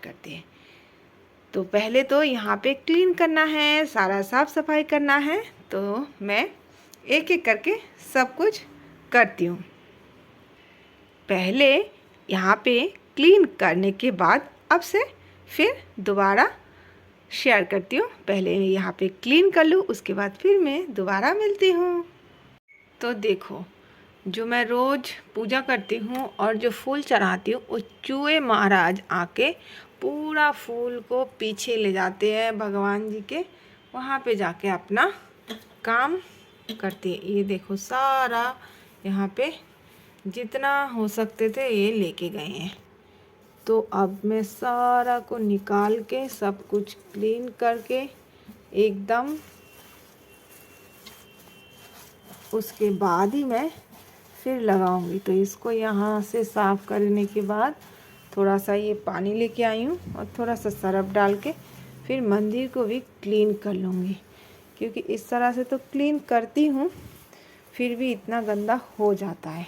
करते हैं। तो पहले तो यहाँ पे क्लीन करना है, सारा साफ सफाई करना है। तो मैं एक एक करके सब कुछ करती हूँ। पहले यहाँ पे क्लीन करने के बाद अब से फिर दोबारा शेयर करती हूँ। पहले यहाँ पे क्लीन कर लूँ, उसके बाद फिर मैं दोबारा मिलती हूँ। तो देखो, जो मैं रोज़ पूजा करती हूँ और जो फूल चढ़ाती हूँ, वो चूहे महाराज आके पूरा फूल को पीछे ले जाते हैं भगवान जी के, वहाँ पे जाके अपना काम करते हैं। ये देखो, सारा यहाँ पे जितना हो सकते थे ये लेके गए हैं। तो अब मैं सारा को निकाल के सब कुछ क्लीन करके एकदम, उसके बाद ही मैं फिर लगाऊंगी। तो इसको यहाँ से साफ़ करने के बाद थोड़ा सा ये पानी लेके आई हूँ और थोड़ा सा सरफ डाल के फिर मंदिर को भी क्लीन कर लूँगी, क्योंकि इस तरह से तो क्लीन करती हूँ फिर भी इतना गंदा हो जाता है।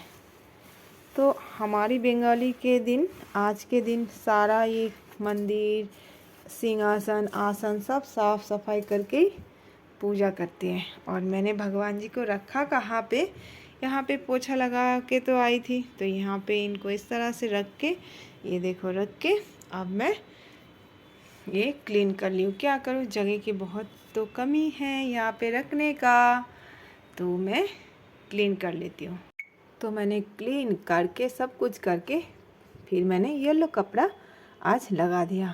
तो हमारी बंगाली के दिन, आज के दिन सारा ये मंदिर, सिंहासन, आसन सब साफ़ सफाई करके पूजा करते हैं। और मैंने भगवान जी को रखा कहाँ पे, यहाँ पे पोछा लगा के तो आई थी, तो यहाँ पे इनको इस तरह से रख के, ये देखो रख के अब मैं ये क्लीन कर ली हूँ। क्या करूँ, जगह की बहुत तो कमी है यहाँ पे रखने का, तो मैं क्लीन कर लेती हूँ। तो मैंने क्लीन करके सब कुछ करके फिर मैंने येलो कपड़ा आज लगा दिया,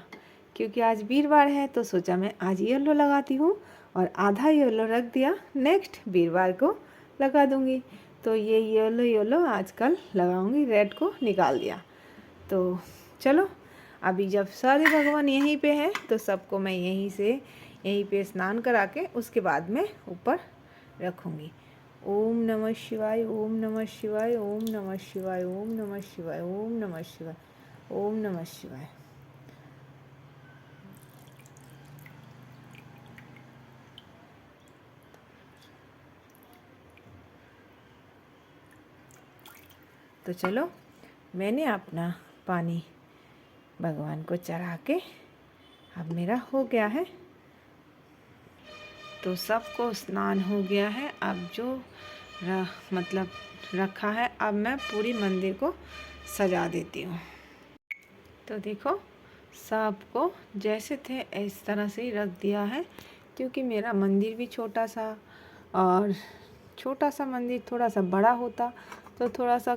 क्योंकि आज वीरवार है तो सोचा मैं आज येलो लगाती हूँ और आधा येलो रख दिया, नेक्स्ट वीरवार को लगा दूँगी। तो ये येलो येलो आजकल लगाऊंगी, रेड को निकाल दिया। तो चलो, अभी जब सारे भगवान यहीं पे हैं तो सबको मैं यहीं पे स्नान करा के उसके बाद में ऊपर रखूँगी। ओम नमः शिवाय, ओम नमः शिवाय, ओम नमः शिवाय, ओम नमः शिवाय, ओम नमः शिवाय, ओम नमः शिवाय। तो चलो, मैंने अपना पानी भगवान को चढ़ा के अब मेरा हो गया है। तो सबको स्नान हो गया है। अब जो मतलब रखा है, अब मैं पूरी मंदिर को सजा देती हूँ। तो देखो, सबको जैसे थे इस तरह से ही रख दिया है, क्योंकि मेरा मंदिर भी छोटा सा, और छोटा सा मंदिर थोड़ा सा बड़ा होता तो थोड़ा सा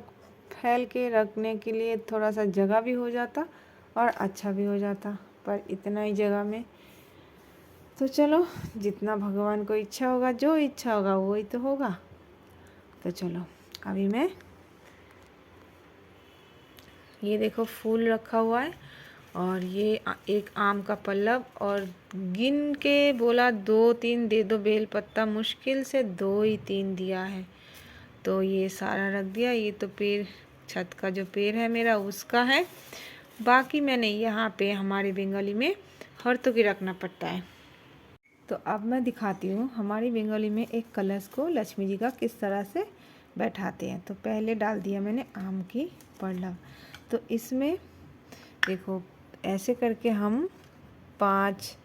फैल के रखने के लिए थोड़ा सा जगह भी हो जाता और अच्छा भी हो जाता, पर इतना ही जगह में तो चलो, जितना भगवान को इच्छा होगा, जो इच्छा होगा वही तो होगा। तो चलो, अभी मैं ये देखो फूल रखा हुआ है, और ये एक आम का पल्लव, और गिन के बोला 2-3 दे दो बेल पत्ता, मुश्किल से 2 ही 3 दिया है। तो ये सारा रख दिया। ये तो पेड़, छत का जो पेड़ है मेरा उसका है। बाकी मैंने यहाँ पे हमारी बंगाली में हरतो की रखना पड़ता है। तो अब मैं दिखाती हूँ हमारी बंगाली में एक कलश को लक्ष्मी जी का किस तरह से बैठाते हैं। तो पहले डाल दिया मैंने आम की पल्लव। तो इसमें देखो, ऐसे करके हम 5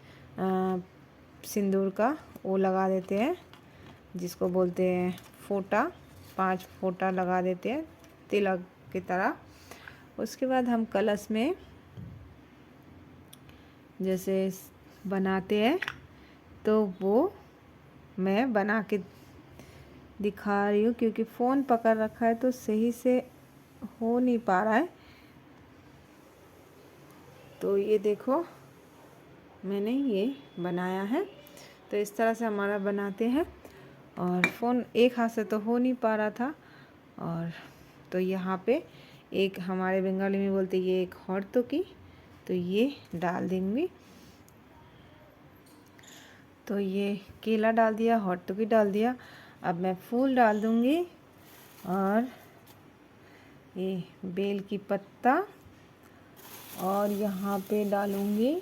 सिंदूर का वो लगा देते हैं, जिसको बोलते हैं फोटा। 5 फोटा लगा देते हैं तिलक की तरह। उसके बाद हम कलश में जैसे बनाते हैं, तो वो मैं बना के दिखा रही हूँ, क्योंकि फ़ोन पकड़ रखा है तो सही से हो नहीं पा रहा है। तो ये देखो, मैंने ये बनाया है। तो इस तरह से हमारा बनाते हैं, और फ़ोन एक हाथ से तो हो नहीं पा रहा था। और तो यहाँ पे एक, हमारे बंगाली में बोलते ये एक हरतो की, तो ये डाल देंगे। तो ये केला डाल दिया, हरतो की डाल दिया। अब मैं फूल डाल दूँगी, और ये बेल की पत्ता, और यहाँ पे डालूँगी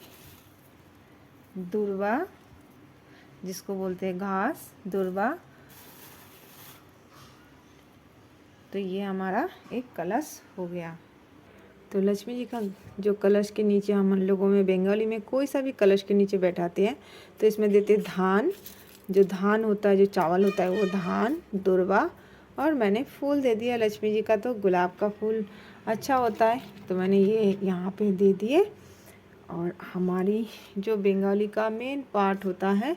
दुर्वा, जिसको बोलते हैं घास, दुर्वा। तो ये हमारा एक कलश हो गया। तो लक्ष्मी जी का जो कलश के नीचे हम लोगों में बंगाली में कोई सा भी कलश के नीचे बैठाते हैं तो इसमें देते धान, जो धान होता है, जो चावल होता है वो धान, दुर्वा, और मैंने फूल दे दिया लक्ष्मी जी का। तो गुलाब का फूल अच्छा होता है तो मैंने ये यहाँ पे दे दिए। और हमारी जो बंगाली का मेन पार्ट होता है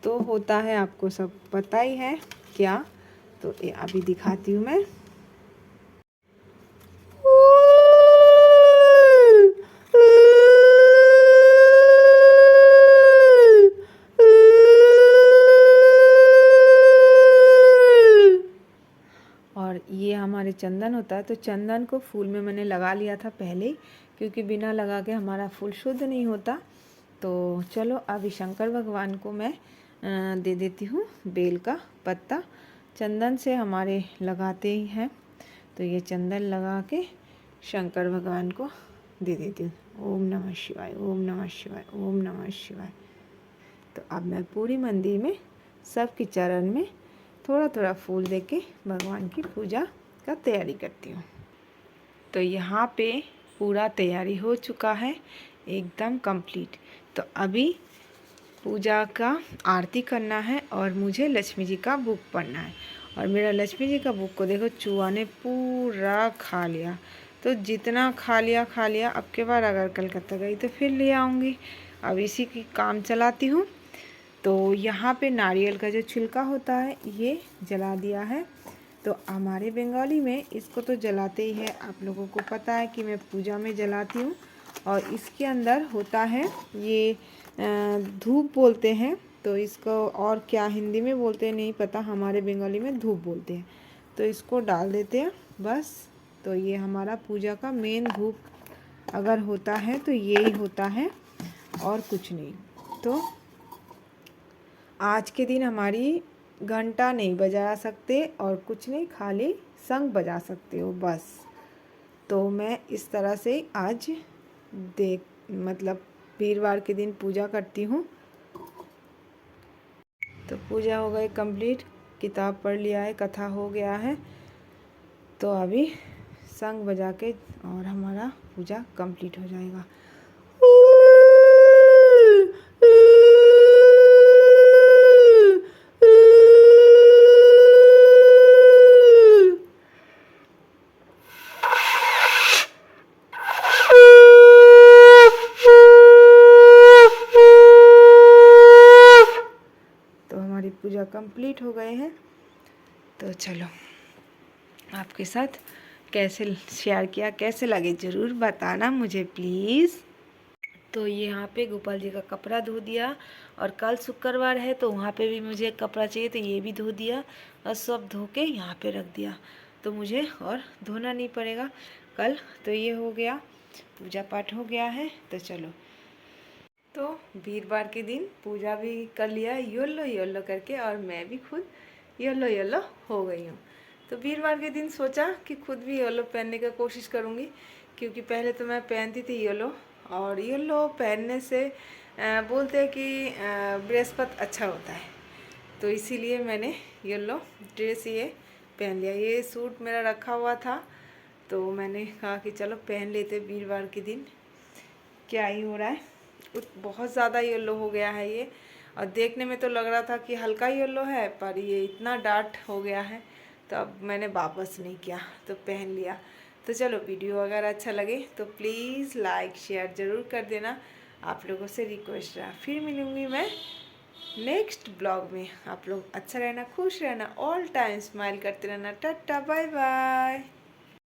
तो होता है, आपको सब पता ही है क्या, तो ये अभी दिखाती हूँ मैं। और ये हमारे चंदन होता है, तो चंदन को फूल में मैंने लगा लिया था पहले ही, क्योंकि बिना लगा के हमारा फूल शुद्ध नहीं होता। तो चलो अभी शंकर भगवान को मैं दे देती हूँ बेल का पत्ता। चंदन से हमारे लगाते ही हैं, तो ये चंदन लगा के शंकर भगवान को दे देती हूँ। ओम नमः शिवाय, ओम नमः शिवाय, ओम नमः शिवाय। तो अब मैं पूरी मंदिर में सबके चरण में थोड़ा थोड़ा फूल देके भगवान की पूजा का तैयारी करती हूँ। तो यहाँ पे पूरा तैयारी हो चुका है, एकदम कंप्लीट। तो अभी पूजा का आरती करना है और मुझे लक्ष्मी जी का बुक पढ़ना है। और मेरा लक्ष्मी जी का बुक को देखो चूहा ने पूरा खा लिया। तो जितना खा लिया। अब के बार अगर कलकत्ता गई तो फिर ले आऊँगी। अब इसी की काम चलाती हूँ। तो यहाँ पे नारियल का जो छिलका होता है ये जला दिया है। तो हमारे बंगाली में इसको तो जलाते ही है, आप लोगों को पता है कि मैं पूजा में जलाती हूँ। और इसके अंदर होता है ये धूप बोलते हैं, तो इसको और क्या हिंदी में बोलते हैं नहीं पता, हमारे बंगाली में धूप बोलते हैं। तो इसको डाल देते हैं बस। तो ये हमारा पूजा का मेन धूप अगर होता है तो यही होता है और कुछ नहीं। तो आज के दिन हमारी घंटा नहीं बजा सकते और कुछ नहीं, खाली शंख बजा सकते हो बस। तो मैं इस तरह से आज मतलब वीरवार के दिन पूजा करती हूँ। तो पूजा हो गई कंप्लीट, किताब पढ़ लिया है, कथा हो गया है। तो अभी शंख बजा के और हमारा पूजा कंप्लीट हो जाएगा। पूजा कंप्लीट हो गए हैं। तो चलो आपके साथ कैसे शेयर किया, कैसे लगे ज़रूर बताना मुझे प्लीज़। तो यहाँ पे गोपाल जी का कपड़ा धो दिया और कल शुक्रवार है तो वहाँ पे भी मुझे कपड़ा चाहिए, तो ये भी धो दिया और सब धो के यहाँ पे रख दिया। तो मुझे और धोना नहीं पड़ेगा कल। तो ये हो गया, पूजा पाठ हो गया है। तो चलो, तो वीरवार के दिन पूजा भी कर लिया येलो येलो करके, और मैं भी खुद येलो येलो हो गई हूँ। तो वीरवार के दिन सोचा कि खुद भी येलो पहनने का कोशिश करूँगी, क्योंकि पहले तो मैं पहनती थी येलो, और येलो पहनने से बोलते हैं कि बृहस्पति अच्छा होता है। तो इसीलिए मैंने येलो ड्रेस ये पहन लिया। ये सूट मेरा रखा हुआ था तो मैंने कहा कि चलो पहन लेते वीरवार के दिन, क्या ही हो रहा है। बहुत ज़्यादा येलो हो गया है ये, और देखने में तो लग रहा था कि हल्का येलो है, पर ये इतना डार्क हो गया है। तो अब मैंने वापस नहीं किया, तो पहन लिया। तो चलो, वीडियो अगर अच्छा लगे तो प्लीज़ लाइक शेयर ज़रूर कर देना, आप लोगों से रिक्वेस्ट रहा। फिर मिलूँगी मैं नेक्स्ट ब्लॉग में। आप लोग अच्छा रहना, खुश रहना, ऑल टाइम स्माइल करते रहना। Tata bye bye.